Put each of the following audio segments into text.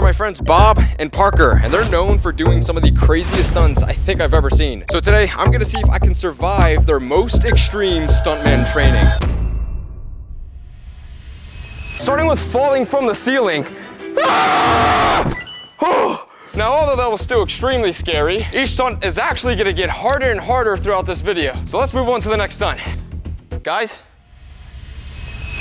my friends Bob and Parker, and they're known for doing some of the craziest stunts I think I've ever seen. So today, I'm gonna see if I can survive their most extreme stuntman training. Starting with falling from the ceiling. Now, although that was still extremely scary, each stunt is actually gonna get harder and harder throughout this video. So let's move on to the next stunt. Guys.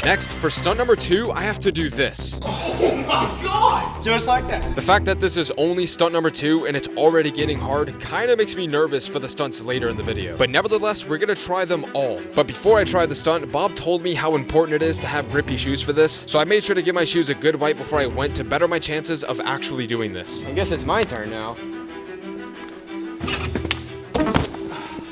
Next, for stunt number 2, I have to do this. Oh my God! Just like that. The fact that this is only stunt number 2 and it's already getting hard kind of makes me nervous for the stunts later in the video. But nevertheless, we're gonna try them all. But before I try the stunt, Bob told me how important it is to have grippy shoes for this, so I made sure to give my shoes a good wipe before I went to better my chances of actually doing this. I guess it's my turn now.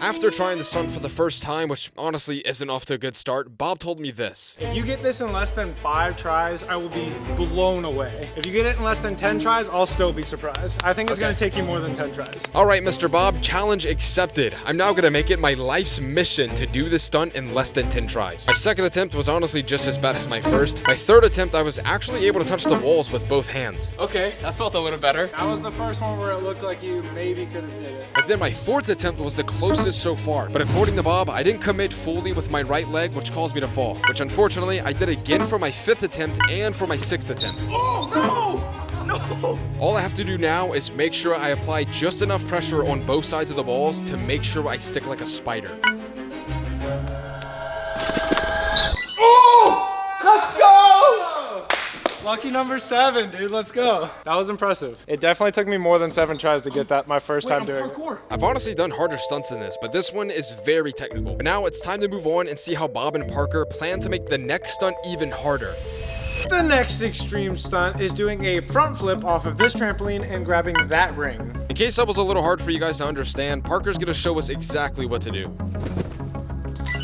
After trying the stunt for the first time, which honestly isn't off to a good start, Bob told me this. If you get this in less than 5 tries, I will be blown away. If you get it in less than 10 tries, I'll still be surprised. I think it's gonna take you more than 10 tries. All right, Mr. Bob, challenge accepted. I'm now gonna make it my life's mission to do this stunt in less than 10 tries. My second attempt was honestly just as bad as my first. My third attempt, I was actually able to touch the walls with both hands. Okay, that felt a little better. That was the first one where it looked like you maybe could have did it. But then my fourth attempt was the closest so far. But according to Bob, I didn't commit fully with my right leg, which caused me to fall. Which unfortunately, I did again for my 5th attempt and for my 6th attempt. Oh, no! No! All I have to do now is make sure I apply just enough pressure on both sides of the balls to make sure I stick like a spider. Oh! Let's go! Lucky number 7, dude. Let's go. That was impressive. It definitely took me more than 7 tries to get that my first time doing it. I've honestly done harder stunts than this, but this one is very technical. But now it's time to move on and see how Bob and Parker plan to make the next stunt even harder. The next extreme stunt is doing a front flip off of this trampoline and grabbing that ring. In case that was a little hard for you guys to understand, Parker's gonna show us exactly what to do.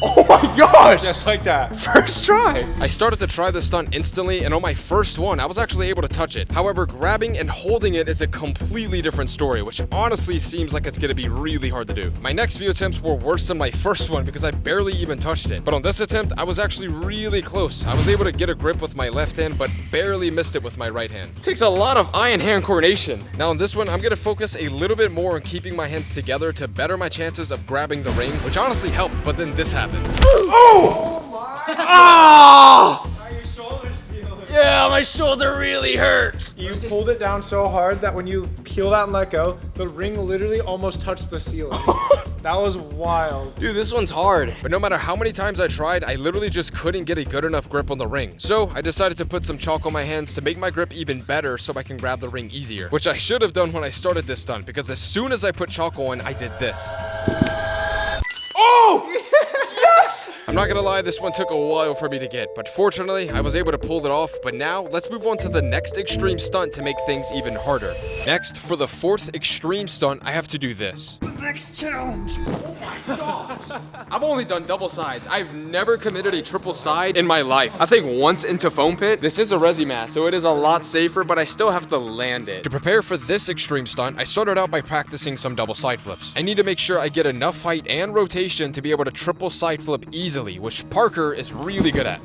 Oh my gosh! Just like that. First try! I started to try the stunt instantly, and on my first one, I was actually able to touch it. However, grabbing and holding it is a completely different story, which honestly seems like it's gonna be really hard to do. My next few attempts were worse than my first one because I barely even touched it. But on this attempt, I was actually really close. I was able to get a grip with my left hand, but barely missed it with my right hand. It takes a lot of eye and hand coordination. Now on this one, I'm gonna focus a little bit more on keeping my hands together to better my chances of grabbing the ring, which honestly helped, but then this happened. Oh my! Oh! How are your shoulders feeling? Yeah, my shoulder really hurts. You pulled it down so hard that when you peeled out and let go, the ring literally almost touched the ceiling. That was wild. Dude, this one's hard. But no matter how many times I tried, I literally just couldn't get a good enough grip on the ring. So I decided to put some chalk on my hands to make my grip even better so I can grab the ring easier. Which I should have done when I started this stunt, because as soon as I put chalk on, I did this. Oh! I'm not gonna lie, this one took a while for me to get, but fortunately, I was able to pull it off. But now, let's move on to the next extreme stunt to make things even harder. Next, for the 4th extreme stunt, I have to do this. Next challenge. Oh my God. I've only done double sides. I've never committed a triple side in my life. I think once into foam pit. This is a resi mat, so it is a lot safer, but I still have to land it. To prepare for this extreme stunt, I started out by practicing some double side flips. I need to make sure I get enough height and rotation to be able to triple side flip easily, which Parker is really good at.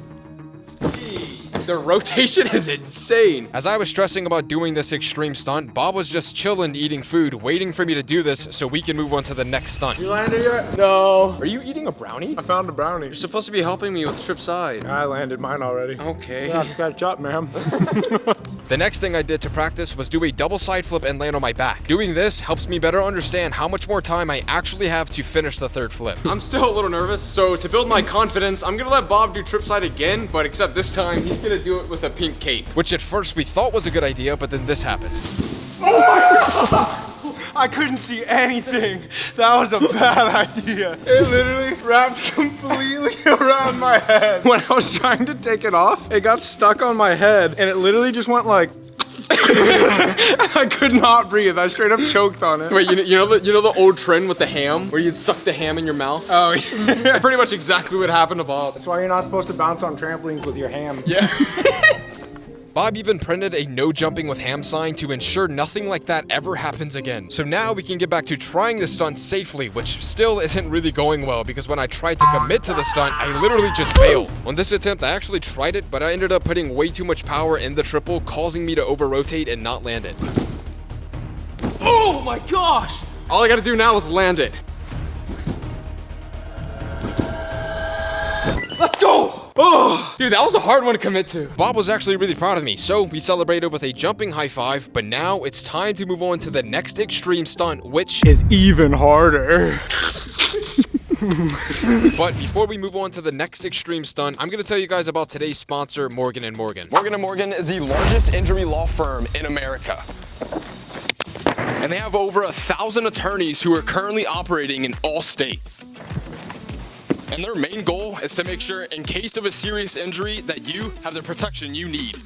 The rotation is insane. As I was stressing about doing this extreme stunt, Bob was just chilling eating food, waiting for me to do this so we can move on to the next stunt. You landed yet? No. Are you eating a brownie? I found a brownie. You're supposed to be helping me with trip side. I landed mine already. Okay. Yeah, catch up, ma'am. The next thing I did to practice was do a double side flip and land on my back. Doing this helps me better understand how much more time I actually have to finish the 3rd flip. I'm still a little nervous, so to build my confidence, I'm gonna let Bob do trip side again, but except this time, he's gonna do it with a pink cape. Which at first we thought was a good idea, but then this happened. Oh my God! I couldn't see anything. That was a bad idea. It literally wrapped completely around my head. When I was trying to take it off, it got stuck on my head and it literally just went like I could not breathe. I straight up choked on it. Wait, you know the old trend with the ham, where you'd suck the ham in your mouth? Oh yeah. Pretty much exactly what happened to Bob. That's why you're not supposed to bounce on trampolines with your ham. Yeah. Bob even printed a no jumping with ham sign to ensure nothing like that ever happens again. So now we can get back to trying the stunt safely, which still isn't really going well because when I tried to commit to the stunt, I literally just bailed. On this attempt, I actually tried it, but I ended up putting way too much power in the triple, causing me to over-rotate and not land it. Oh my gosh! All I gotta do now is land it. Let's go! Oh, dude, that was a hard one to commit to. Bob was actually really proud of me, so we celebrated with a jumping high five, but now it's time to move on to the next extreme stunt, which is even harder. But before we move on to the next extreme stunt, I'm going to tell you guys about today's sponsor, Morgan & Morgan. Morgan & Morgan is the largest injury law firm in America. And they have over 1,000 attorneys who are currently operating in all states. And their main goal is to make sure, in case of a serious injury, that you have the protection you need.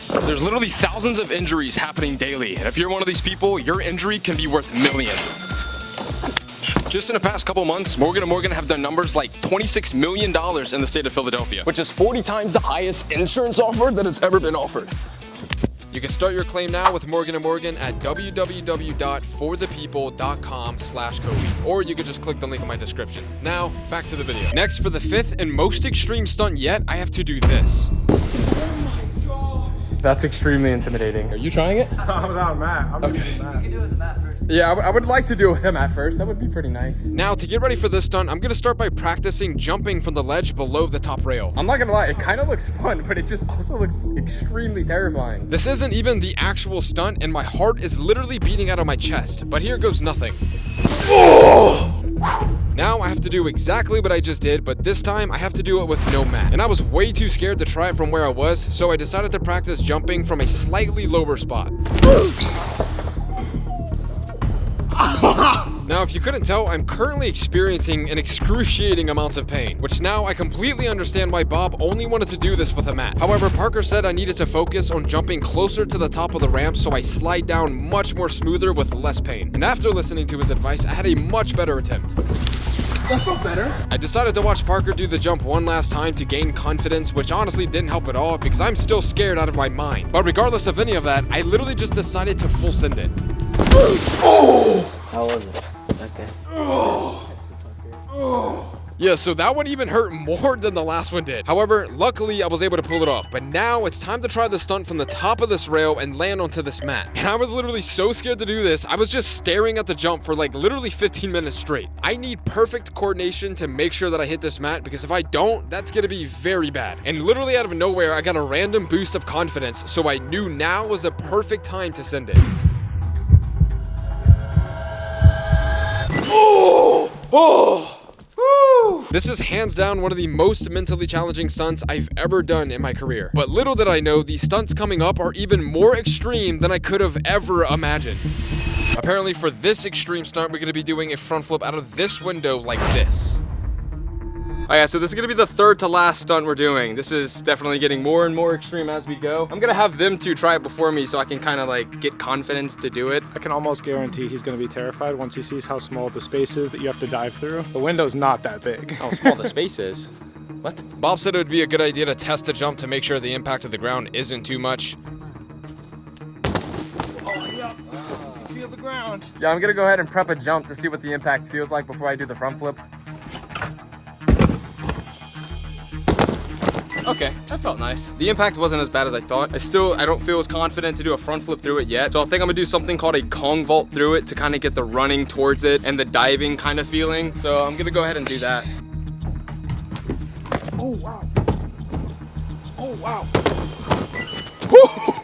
There's literally thousands of injuries happening daily, and if you're one of these people, your injury can be worth millions. Just in the past couple months, Morgan & Morgan have done numbers like $26 million in the state of Philadelphia, which is 40 times the highest insurance offer that has ever been offered. You can start your claim now with Morgan & Morgan at www.forthepeople.com/Kobe, or you can just click the link in my description. Now, back to the video. Next, for the 5th and most extreme stunt yet, I have to do this. That's extremely intimidating. Are you trying it? Without Matt. I'm okay. You can do it with Matt first. Yeah, I would like to do it with him at first. That would be pretty nice. Now, to get ready for this stunt, I'm going to start by practicing jumping from the ledge below the top rail. I'm not gonna lie, it kind of looks fun, but it just also looks extremely terrifying. This isn't even the actual stunt, and my heart is literally beating out of my chest, but here goes nothing. Now I have to do exactly what I just did, but this time I have to do it with no mat. And I was way too scared to try it from where I was, so I decided to practice jumping from a slightly lower spot. Now, if you couldn't tell, I'm currently experiencing an excruciating amounts of pain, which now I completely understand why Bob only wanted to do this with a mat. However, Parker said I needed to focus on jumping closer to the top of the ramp so I slide down much more smoother with less pain. And after listening to his advice, I had a much better attempt. That felt better. I decided to watch Parker do the jump one last time to gain confidence, which honestly didn't help at all because I'm still scared out of my mind. But regardless of any of that, I literally just decided to full send it. Oh! How was it? Okay. Oh! Yeah, so that one even hurt more than the last one did. However, luckily I was able to pull it off. But now it's time to try the stunt from the top of this rail and land onto this mat. And I was literally so scared to do this, I was just staring at the jump for like literally 15 minutes straight. I need perfect coordination to make sure that I hit this mat, because if I don't, that's gonna be very bad. And literally out of nowhere, I got a random boost of confidence, so I knew now was the perfect time to send it. Oh! Oh! Woo! This is hands down one of the most mentally challenging stunts I've ever done in my career. But little did I know, these stunts coming up are even more extreme than I could have ever imagined. Apparently for this extreme stunt, we're going to be doing a front flip out of this window like this. Oh yeah, so this is gonna be the third to last stunt we're doing. This is definitely getting more and more extreme as we go. I'm gonna have them two try it before me so I can kind of like get confidence to do it. I can almost guarantee he's going to be terrified once he sees how small the space is that you have to dive through. The window's not that big. How small the space is. What? Bob said it would be a good idea to test the jump to make sure the impact of the ground isn't too much. Oh, yeah. Feel the ground. Yeah, I'm gonna go ahead and prep a jump to see what the impact feels like before I do the front flip. Okay, that felt nice. The impact wasn't as bad as I thought. I don't feel as confident to do a front flip through it yet. So I think I'm gonna do something called a Kong vault through it to kind of get the running towards it and the diving kind of feeling. So I'm gonna go ahead and do that. Oh, wow. Oh, wow.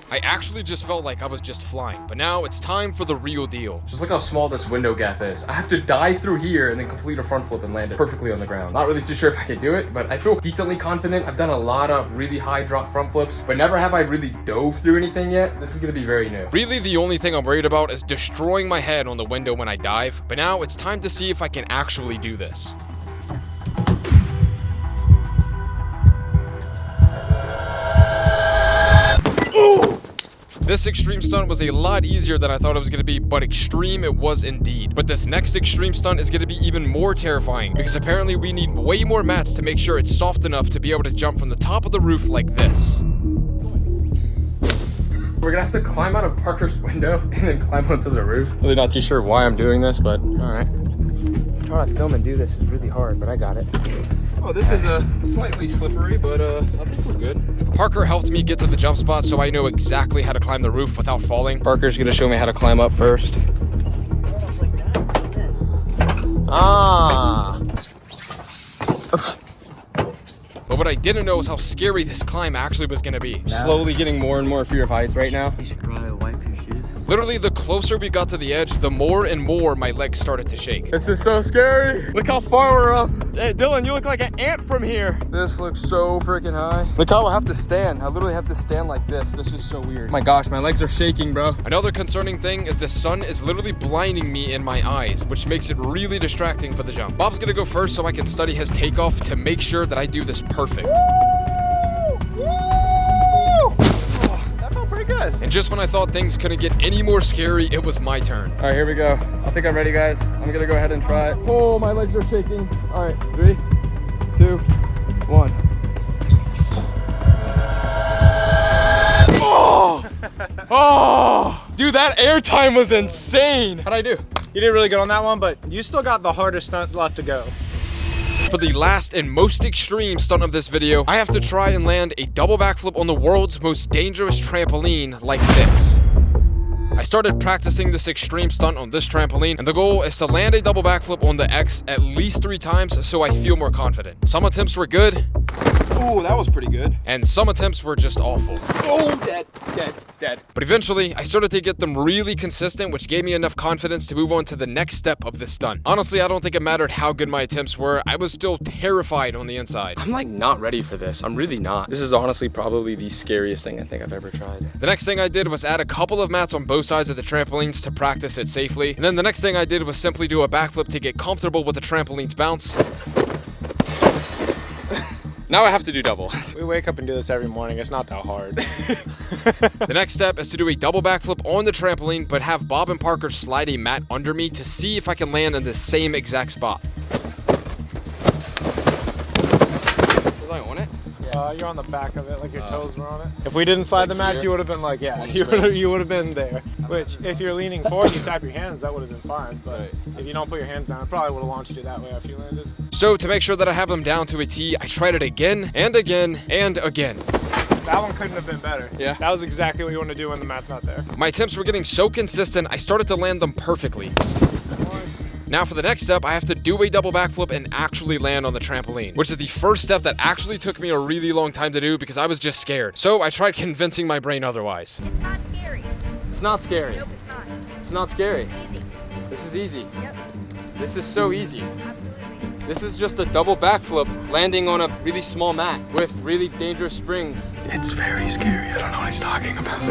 I actually just felt like I was just flying, but now it's time for the real deal. Just look how small this window gap is. I have to dive through here and then complete a front flip and land it perfectly on the ground. Not really too sure if I can do it, but I feel decently confident. I've done a lot of really high drop front flips, but never have I really dove through anything yet. This is gonna be very new. Really, the only thing I'm worried about is destroying my head on the window when I dive, but now it's time to see if I can actually do this. This extreme stunt was a lot easier than I thought it was going to be, but extreme it was indeed. But this next extreme stunt is going to be even more terrifying, because apparently we need way more mats to make sure it's soft enough to be able to jump from the top of the roof like this. We're gonna have to climb out of Parker's window and then climb onto the roof. Really not too sure why I'm doing this, but all right. Trying to film and do this is really hard, but I got it. Oh, this is slightly slippery, but I think we're good. Parker helped me get to the jump spot, so I know exactly how to climb the roof without falling. Parker's gonna show me how to climb up first. Ah. But what I didn't know is how scary this climb actually was gonna be. Slowly getting more and more fear of heights right now. You should probably wipe your shoes. Literally, the closer we got to the edge, the more and more my legs started to shake. This is so scary. Look how far we're up. Hey, Dylan, you look like an ant from here. This looks so freaking high. Look how I have to stand. I literally have to stand like this. This is so weird. Oh my gosh, my legs are shaking, bro. Another concerning thing is the sun is literally blinding me in my eyes, which makes it really distracting for the jump. Bob's gonna go first so I can study his takeoff to make sure that I do this perfect. Good. And just when I thought things couldn't get any more scary, it was my turn. All right, here we go. I think I'm ready, guys. I'm gonna go ahead and try it. Oh, my legs are shaking. All right, 3, 2, 1. Oh! Oh! Dude, that air time was insane. How'd I do? You did really good on that one, but you still got the hardest stunt left to go. For the last and most extreme stunt of this video, I have to try and land a double backflip on the world's most dangerous trampoline like this. I started practicing this extreme stunt on this trampoline, and the goal is to land a double backflip on the X at least 3 times so I feel more confident. Some attempts were good. Ooh, that was pretty good. And some attempts were just awful. Oh, dead. But eventually, I started to get them really consistent, which gave me enough confidence to move on to the next step of this stunt. Honestly, I don't think it mattered how good my attempts were. I was still terrified on the inside. I'm like not ready for this. I'm really not. This is honestly probably the scariest thing I think I've ever tried. The next thing I did was add a couple of mats on both sides of the trampolines to practice it safely. And then the next thing I did was simply do a backflip to get comfortable with the trampoline's bounce. Now I have to do double. We wake up and do this every morning. It's not that hard. The next step is to do a double backflip on the trampoline, but have Bob and Parker slide a mat under me to see if I can land in the same exact spot. Was I on it? You're on the back of it, like your toes were on it. If we didn't slide the mat, you would have been like, yeah, you would have been there. Which, if you're leaning forward, you tap your hands, that would have been fine. But if you don't put your hands down, it probably would have launched you that way after you landed. So to make sure that I have them down to a T, I tried it again and again and again. That one couldn't have been better. Yeah. That was exactly what you want to do when the mat's not there. My attempts were getting so consistent, I started to land them perfectly. Now for the next step, I have to do a double backflip and actually land on the trampoline, which is the first step that actually took me a really long time to do because I was just scared. So I tried convincing my brain otherwise. It's not scary. It's not scary. Nope, it's not. It's not scary. It's easy. This is easy. Yep, This is so easy. absolutely. This is just a double backflip landing on a really small mat with really dangerous springs. It's very scary. I don't know what he's talking about.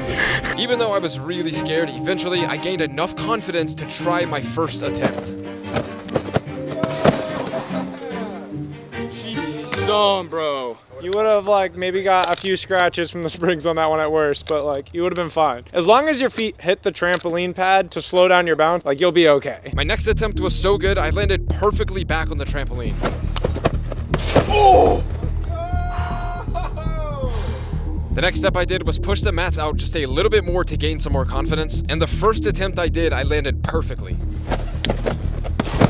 Even though I was really scared, eventually I gained enough confidence to try my first attempt. Dumb, bro. You would have like maybe got a few scratches from the springs on that one at worst, but like you would have been fine. As long as your feet hit the trampoline pad to slow down your bounce, like you'll be okay. My next attempt was so good, I landed perfectly back on the trampoline. Oh! The next step I did was push the mats out just a little bit more to gain some more confidence, and the first attempt I did, I landed perfectly.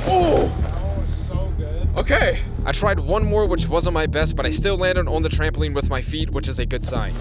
Oh! That was so good. Okay. I tried one more, which wasn't my best, but I still landed on the trampoline with my feet, which is a good sign.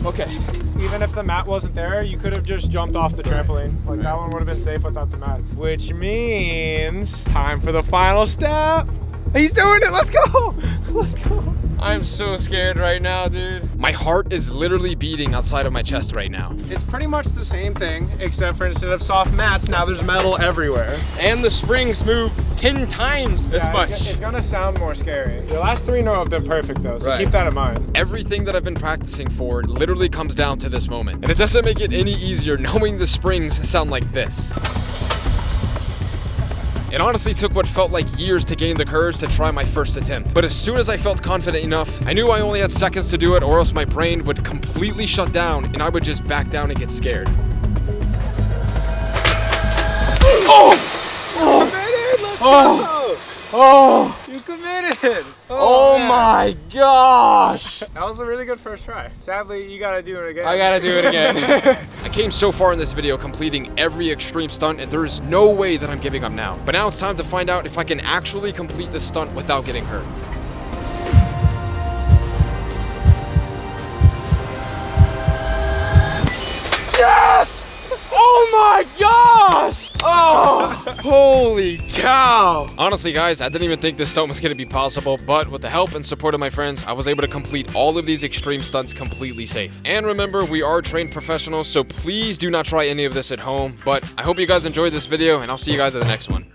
Okay. Even if the mat wasn't there, you could have just jumped off the trampoline. Like that one would have been safe without the mats. Which means time for the final step. He's doing it. Let's go. Let's go. I'm so scared right now, dude. My heart is literally beating outside of my chest right now. It's pretty much the same thing, except for instead of soft mats, now there's metal everywhere. And the springs move 10 times as much. It's gonna sound more scary. Your last 3 in a row have been perfect though, so Right. keep that in mind. Everything that I've been practicing for literally comes down to this moment. And it doesn't make it any easier knowing the springs sound like this. It honestly took what felt like years to gain the courage to try my first attempt. But as soon as I felt confident enough, I knew I only had seconds to do it or else my brain would completely shut down and I would just back down and get scared. Oh! Oh, you committed. Oh man. my gosh. That was a really good first try. Sadly, you gotta do it again. I gotta do it again. I came so far in this video completing every extreme stunt and there is no way that I'm giving up now. But now it's time to find out if I can actually complete this stunt without getting hurt. Oh my gosh! Oh, holy cow! Honestly guys, I didn't even think this stunt was going to be possible, but with the help and support of my friends, I was able to complete all of these extreme stunts completely safe. And remember, we are trained professionals, so please do not try any of this at home. But I hope you guys enjoyed this video, and I'll see you guys in the next one.